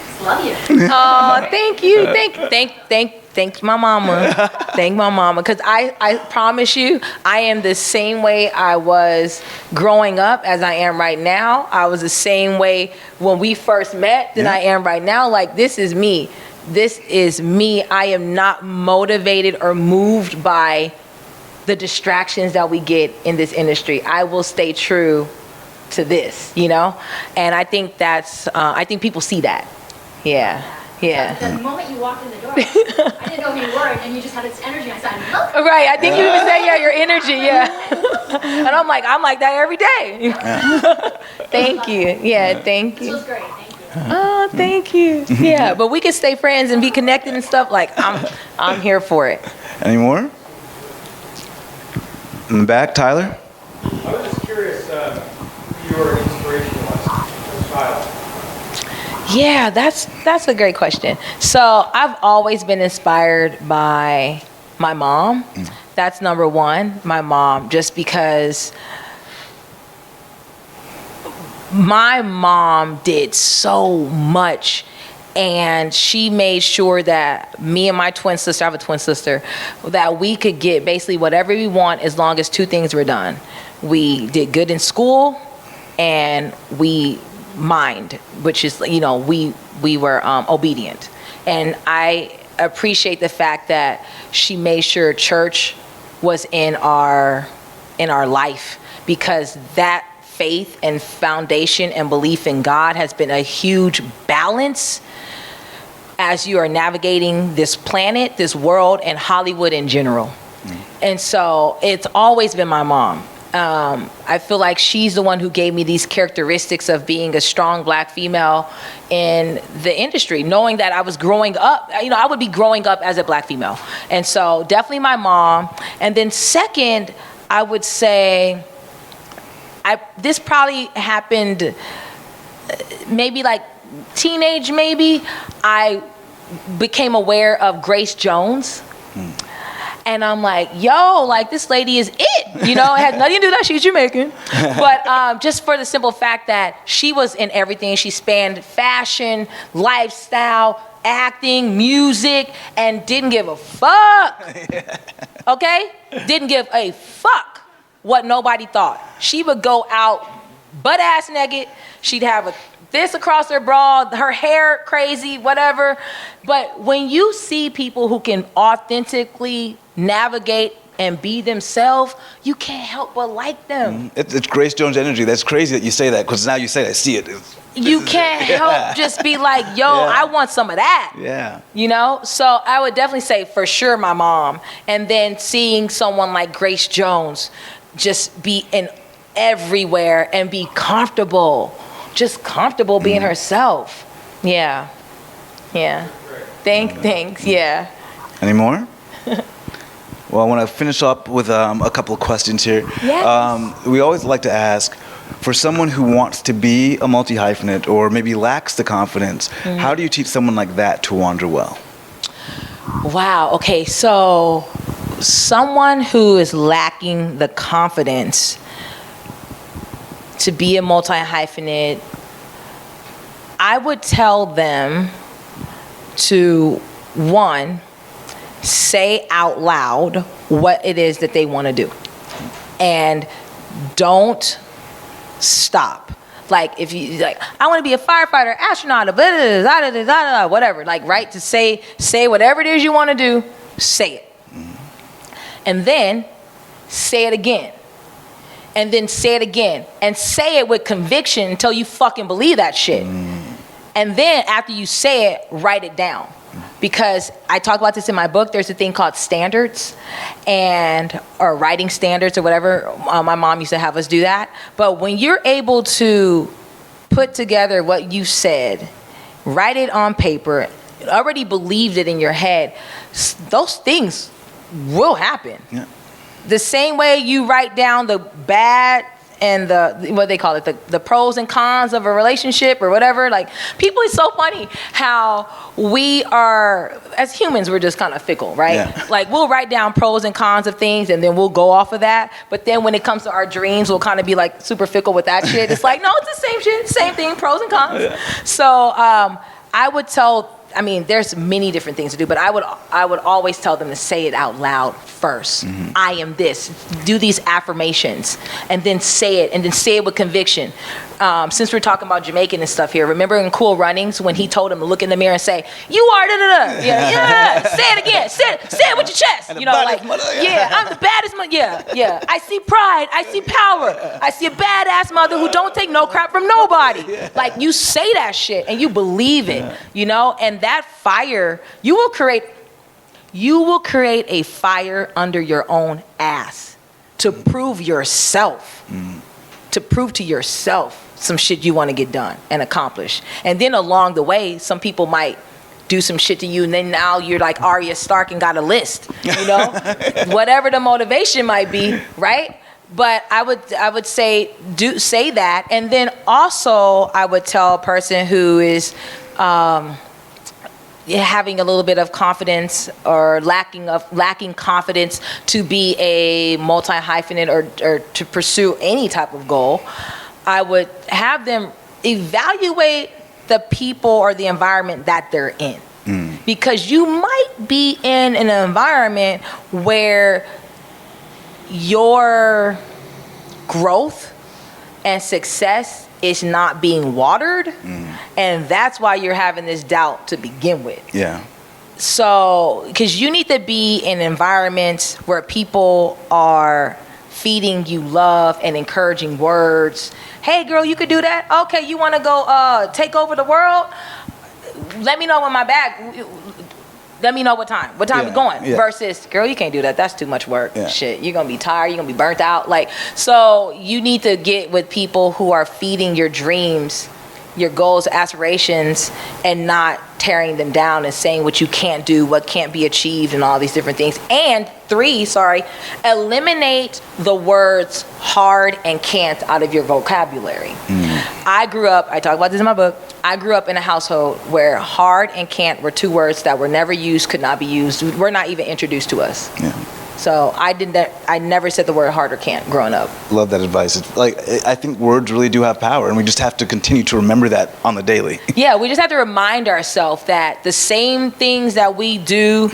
Speaker 4: Just love you.
Speaker 2: Oh, thank you. Thank my mama. Thank my mama. Because I promise you, I am the same way I was growing up as I am right now. I was the same way when we first met than I am right now. Like, this is me. This is me. I am not motivated or moved by the distractions that we get in this industry. I will stay true to this, you know? And I think that's, I think people see that. Yeah. Yeah.
Speaker 4: The moment you walked in the door, I didn't know who you were, and you just had this energy. I said, I love it.
Speaker 2: Right. I think you even say, yeah, your energy. Yeah. And I'm like that every day. Thank you. Yeah. Thank
Speaker 4: This
Speaker 2: you.
Speaker 4: was great. Thank you.
Speaker 2: Oh, thank you. Yeah. But we can stay friends and be connected and stuff. Like, I'm here for it.
Speaker 1: Any more? In the back, Tyler?
Speaker 5: I was just curious who your inspiration was as a child.
Speaker 2: Yeah, that's a great question. So I've always been inspired by my mom. That's number one, my mom, just because my mom did so much, and she made sure that me and my twin sister, I have a twin sister, that we could get basically whatever we want as long as two things were done. We did good in school, and we mind, which is, you know, we were obedient. And I appreciate the fact that she made sure church was in our life, because that faith and foundation and belief in God has been a huge balance as you are navigating this planet, this world, and Hollywood in general. And so it's always been my mom. I feel like she's the one who gave me these characteristics of being a strong Black female in the industry, knowing that I was growing up, you know, I would be growing up as a Black female. And so definitely my mom. And then second, I would say, this probably happened maybe like teenage, maybe. I became aware of Grace Jones. And I'm like, yo, like, this lady is it. You know, it has nothing to do with that she's Jamaican. But just for the simple fact that she was in everything. She spanned fashion, lifestyle, acting, music, and didn't give a fuck. Okay? Didn't give a fuck what nobody thought. She would go out butt ass naked. She'd have this across her bra, her hair crazy, whatever. But when you see people who can authentically navigate and be themselves, you can't help but like them.
Speaker 1: It's Grace Jones energy. That's crazy that you say that, because now you say that, I see it.
Speaker 2: You can't help just be like, yo, I want some of that.
Speaker 1: Yeah.
Speaker 2: You know? So I would definitely say for sure my mom. And then seeing someone like Grace Jones just be in everywhere and be comfortable. Just comfortable being herself. Yeah. Yeah. Thanks. Yeah.
Speaker 1: Any more? Well, I want to finish up with a couple of questions here.
Speaker 2: Yes.
Speaker 1: We always like to ask, for someone who wants to be a multi-hyphenate or maybe lacks the confidence, how do you teach someone like that to wander well?
Speaker 2: Wow. Okay. So someone who is lacking the confidence to be a multi-hyphenate, I would tell them to, one, say out loud what it is that they want to do. And don't stop. Like, if you, like, I want to be a firefighter, astronaut, whatever. Like, right, to say whatever it is you want to do, say it. And then say it again. And then say it again. And say it with conviction until you fucking believe that shit. And then after you say it, write it down. Because I talk about this in my book. There's a thing called standards, or writing standards or whatever. My mom used to have us do that. But when you're able to put together what you said, write it on paper, already believed it in your head, those things will happen.
Speaker 1: Yeah.
Speaker 2: The same way you write down the bad and what they call it, the pros and cons of a relationship or whatever. Like, people, it's so funny how we are, as humans, we're just kind of fickle, right?
Speaker 1: Yeah.
Speaker 2: Like, we'll write down pros and cons of things and then we'll go off of that. But then when it comes to our dreams, we'll kind of be like super fickle with that shit. It's like, no, it's the same shit, same thing, pros and cons. Yeah. So I would tell, I mean, there's many different things to do, but I would always tell them to say it out loud first. I am this. Do these affirmations, and then say it with conviction. since we're talking about Jamaican and stuff here, remember in Cool Runnings when he told him to look in the mirror and say, "You are da-da-da." Yeah, say it again. Say it with your chest.
Speaker 1: And
Speaker 2: You know, like, I'm the baddest mother. Yeah. I see pride. I see power. I see a badass mother who don't take no crap from nobody. Like, you say that shit and you believe it, you know? And that fire, you will create a fire under your own ass to prove yourself, to prove to yourself some shit you want to get done and accomplish. And then along the way, some people might do some shit to you, and then now you're like Arya Stark and got a list, you know? Whatever the motivation might be, right? But I would say say that, and then also I would tell a person who is having a little bit of confidence or lacking confidence to be a multi-hyphenate or to pursue any type of goal, I would have them evaluate the people or the environment that they're in. Because you might be in an environment where your growth and success is not being watered, and that's why you're having this doubt to begin with.
Speaker 1: Yeah.
Speaker 2: So, because you need to be in environments where people are feeding you love and encouraging words. Hey, girl, you could do that? Okay, you want to go take over the world? Let me know when my bag. Let me know what time. What time we going?
Speaker 1: Yeah.
Speaker 2: Versus, girl, you can't do that. That's too much work.
Speaker 1: Yeah.
Speaker 2: Shit, you're gonna be tired. You're gonna be burnt out. Like, so you need to get with people who are feeding your dreams, your goals, aspirations, and not tearing them down and saying what you can't do, what can't be achieved, and all these different things. And 3, eliminate the words hard and can't out of your vocabulary. I talk about this in my book, I grew up in a household where hard and can't were 2 words that were never used, could not be used, were not even introduced to us.
Speaker 1: Yeah.
Speaker 2: So I never said the word hard or can't growing up.
Speaker 1: Love that advice. It's like, I think words really do have power, and we just have to continue to remember that on the daily.
Speaker 2: Yeah, we just have to remind ourselves that the same things that we do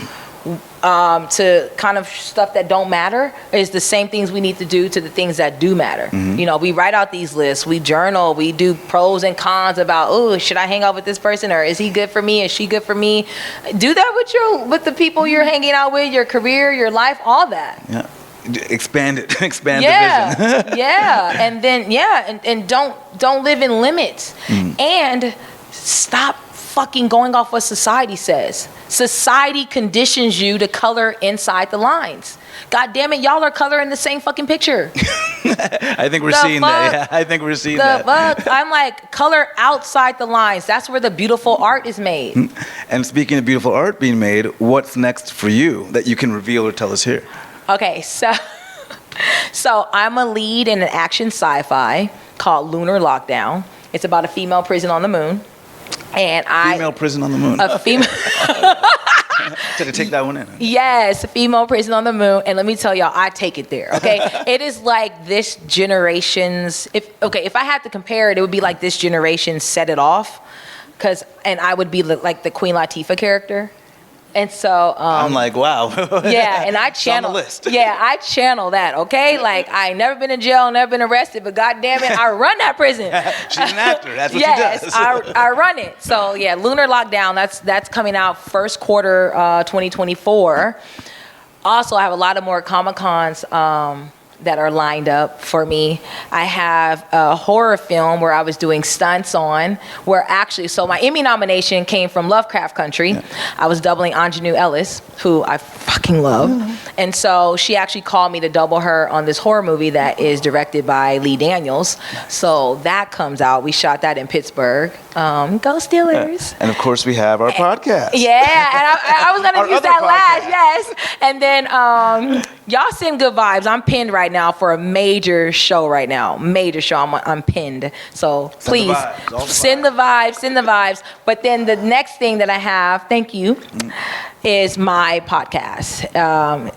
Speaker 2: to kind of stuff that don't matter is the same things we need to do to the things that do matter. You know, we write out these lists, we journal, we do pros and cons about, oh, should I hang out with this person, or is he good for me, is she good for me? Do that with the people you're hanging out with, your career, your life, all that.
Speaker 1: Yeah. Expand it. Expand the vision.
Speaker 2: And then and don't live in limits. And stop fucking going off what society says. Society conditions you to color inside the lines. God damn it, y'all are coloring the same fucking picture.
Speaker 1: I think we're seeing that. Yeah, I think we're seeing that.
Speaker 2: I'm like, color outside the lines. That's where the beautiful art is made.
Speaker 1: And speaking of beautiful art being made, what's next for you that you can reveal or tell us here?
Speaker 2: Okay, so I'm a lead in an action sci-fi called Lunar Lockdown. It's about a female prison on the moon. And
Speaker 1: Female prison on the moon.
Speaker 2: A female.
Speaker 1: To take that one in.
Speaker 2: Yes, a female prison on the moon. And let me tell y'all, I take it there, okay? It is like this generation's, if I had to compare it, it would be like this generation Set It Off. And I would be like the Queen Latifah character. And so
Speaker 1: I'm like, wow.
Speaker 2: Yeah, and I channel.
Speaker 1: On the list.
Speaker 2: Yeah, I channel that. Okay, like I ain't never been in jail, never been arrested, but goddamn it, I run that prison.
Speaker 1: She's an actor. That's what
Speaker 2: yes,
Speaker 1: she does.
Speaker 2: I run it. So yeah, Lunar Lockdown. That's coming out first quarter 2024. Also, I have a lot of more Comic-Cons that are lined up for me. I have a horror film where I was doing stunts on, where actually, so my Emmy nomination came from Lovecraft Country. Yeah. I was doubling Anjanou Ellis, who I fucking love. And so she actually called me to double her on this horror movie that is directed by Lee Daniels. So that comes out. We shot that in Pittsburgh. Go Steelers.
Speaker 1: Yeah. And of course we have our podcast.
Speaker 2: Yeah, and I was going to use that last, yes. And then y'all send good vibes. I'm pinned right now for a major show right now. Major show. I'm pinned. So please send the vibes. But then the next thing that I have, thank you, is my podcast.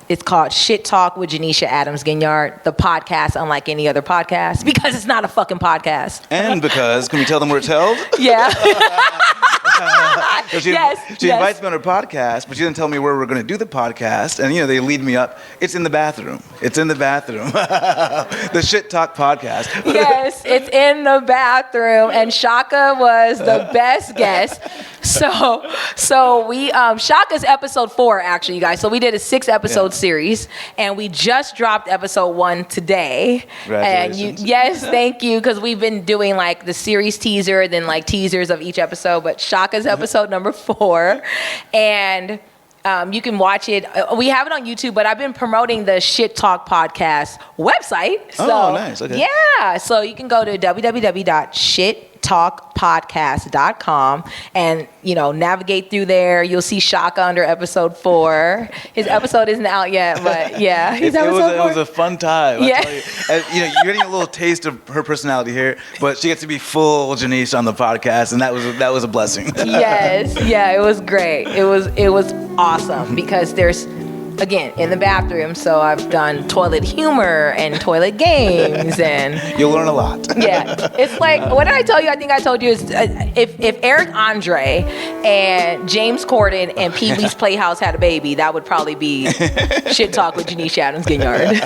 Speaker 2: It's called Shit Talk with Janisha Adams Ginyard. The podcast, unlike any other podcast, because it's not a fucking podcast.
Speaker 1: And because, can we tell them where it's held?
Speaker 2: Yeah.
Speaker 1: So she invites me on her podcast, but she didn't tell me where we're going to do the podcast. And, they lead me up. It's in the bathroom. The Shit Talk podcast.
Speaker 2: Yes, it's in the bathroom, and Shaka was the best guest. So we Shaka's episode 4, actually, you guys. So we did a 6-episode series, and we just dropped episode 1 today.
Speaker 1: Congratulations.
Speaker 2: And yes, thank you, because we've been doing like the series teaser, then like teasers of each episode. But Shaka's episode number 4, and you can watch it. We have it on YouTube, but I've been promoting the Shit Talk podcast website. So,
Speaker 1: nice. Okay.
Speaker 2: Yeah. So you can go to www.shittalkpodcast.com and, navigate through there. You'll see Shaka under episode 4. His episode isn't out yet, but yeah,
Speaker 1: it was a fun time.
Speaker 2: Yeah.
Speaker 1: You're getting a little taste of her personality here, but she gets to be full Janice on the podcast, and that was a blessing.
Speaker 2: Yes. Yeah, it was great. It was awesome because there's, again, in the bathroom, so I've done toilet humor and toilet games, and
Speaker 1: you'll learn a lot.
Speaker 2: Yeah, it's like, what did I tell you? I think I told you is if Eric Andre and James Corden and Pee Wee's Playhouse had a baby, that would probably be Shit Talk with Janice Adams Ginyard.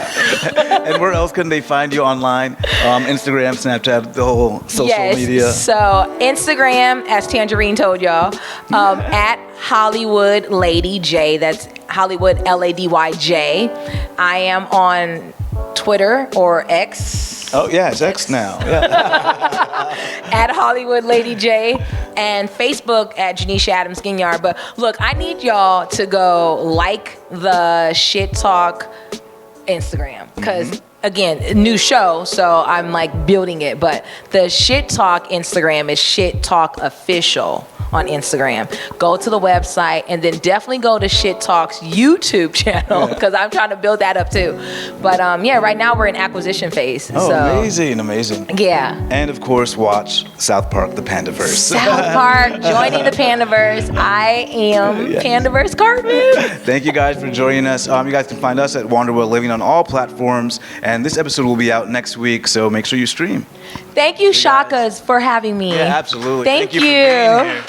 Speaker 1: And where else can they find you online? Instagram, Snapchat, the whole social media.
Speaker 2: So Instagram, as Tangerine told y'all, at Hollywood Lady J. That's Hollywood LADYJ. I am on Twitter or X.
Speaker 1: Oh yeah, it's X now. Yeah.
Speaker 2: At Hollywood Lady J, and Facebook at Janice Adams Ginyard. But look, I need y'all to go like the Shit Talk Instagram, because again, new show, so I'm like building it. But the Shit Talk Instagram is Shit Talk Official on Instagram. Go to the website, and then definitely go to Shit Talk's YouTube channel, because I'm trying to build that up too. But right now we're in acquisition phase.
Speaker 1: Oh,
Speaker 2: so.
Speaker 1: amazing.
Speaker 2: Yeah.
Speaker 1: And of course, watch South Park, the Pandaverse.
Speaker 2: South Park, joining the Pandaverse. I am Pandaverse Cartman.
Speaker 1: Thank you guys for joining us. You guys can find us at Wanderwell Living on all platforms, and this episode will be out next week, so make sure you stream.
Speaker 2: Thank you, Shakas, for having me.
Speaker 1: Yeah, absolutely.
Speaker 2: Thank you.
Speaker 1: For being here.